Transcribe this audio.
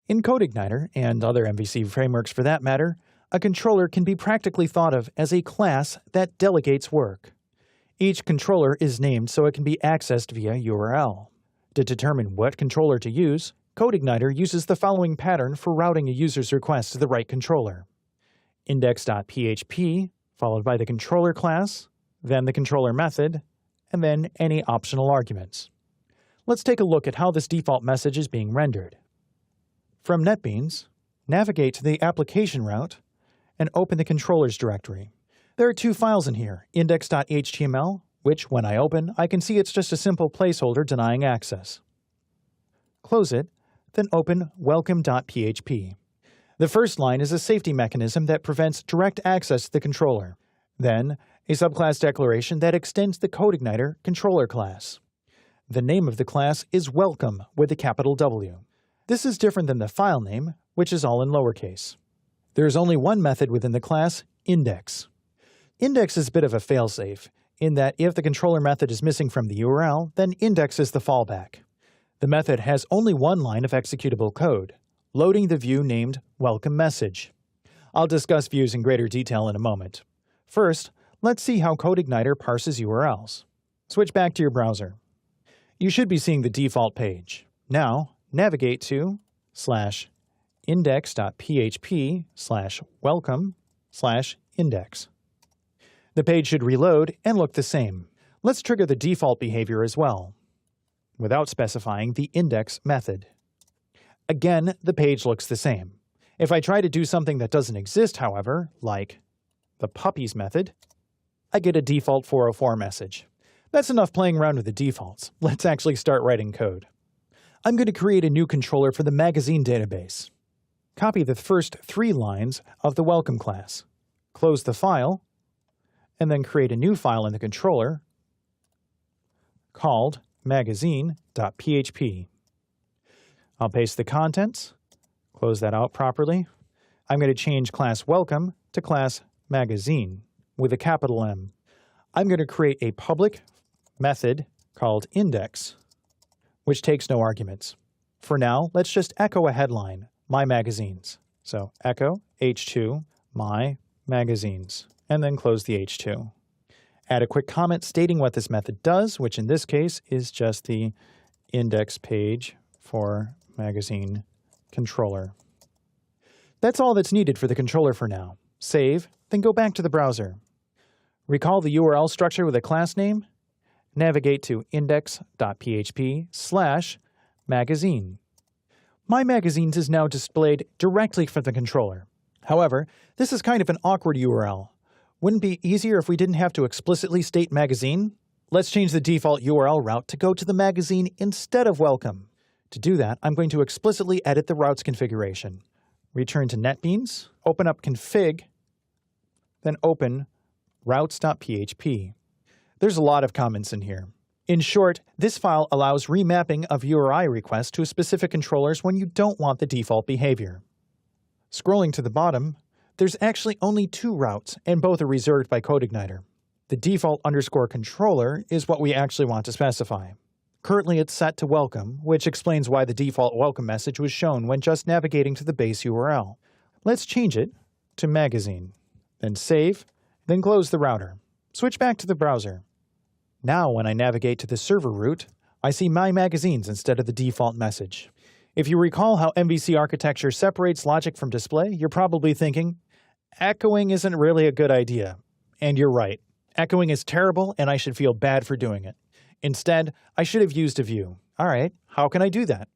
In CodeIgniter, and other MVC frameworks for that matter, a controller can be practically thought of as a class that delegates work. Each controller is named so it can be accessed via URL. To determine what controller to use, CodeIgniter uses the following pattern for routing a user's request to the right controller. Index.php, followed by the controller class, then the controller method, and then any optional arguments. Let's take a look at how this default message is being rendered. From NetBeans, navigate to the application route and open the controllers directory. There are two files in here, index.html, which when I open, I can see it's just a simple placeholder denying access. Close it, then open welcome.php. The first line is a safety mechanism that prevents direct access to the controller. Then, a subclass declaration that extends the CodeIgniter controller class. The name of the class is welcome with a capital W. This is different than the file name, which is all in lowercase. There is only one method within the class, index. Index is a bit of a failsafe, in that if the controller method is missing from the URL, then index is the fallback. The method has only one line of executable code, loading the view named welcome message. I'll discuss views in greater detail in a moment. First, let's see how CodeIgniter parses URLs. Switch back to your browser. You should be seeing the default page. Now, navigate to /index.php/welcome/index. The page should reload and look the same. Let's trigger the default behavior as well, without specifying the index method. Again, the page looks the same. If I try to do something that doesn't exist, however, like the puppies method, I get a default 404 message. That's enough playing around with the defaults. Let's actually start writing code. I'm going to create a new controller for the magazine database. Copy the first 3 lines of the welcome class. Close the file, and then create a new file in the controller called magazine.php. I'll paste the contents, close that out properly. I'm going to change class welcome to class magazine with a capital M. I'm going to create a public method called index, which takes no arguments. For now, let's just echo a headline, my magazines. So echo h2 my magazines, and then close the h2. Add a quick comment stating what this method does, which in this case is just the index page for magazine controller. That's all that's needed for the controller for now. Save, then go back to the browser. Recall the URL structure with a class name. Navigate to index.php/magazine. My Magazines is now displayed directly from the controller. However, this is kind of an awkward URL. Wouldn't it be easier if we didn't have to explicitly state magazine? Let's change the default URL route to go to the magazine instead of welcome. To do that, I'm going to explicitly edit the routes configuration. Return to NetBeans, open up config, then open routes.php. There's a lot of comments in here. In short, this file allows remapping of URI requests to specific controllers when you don't want the default behavior. Scrolling to the bottom, there's actually only 2 routes, and both are reserved by CodeIgniter. The default _controller is what we actually want to specify. Currently it's set to welcome, which explains why the default welcome message was shown when just navigating to the base URL. Let's change it to magazine, then save, then close the router. Switch back to the browser. Now when I navigate to the server root, I see my magazines instead of the default message. If you recall how MVC architecture separates logic from display, you're probably thinking, echoing isn't really a good idea. And you're right. Echoing is terrible and I should feel bad for doing it. Instead, I should have used a view. All right, how can I do that?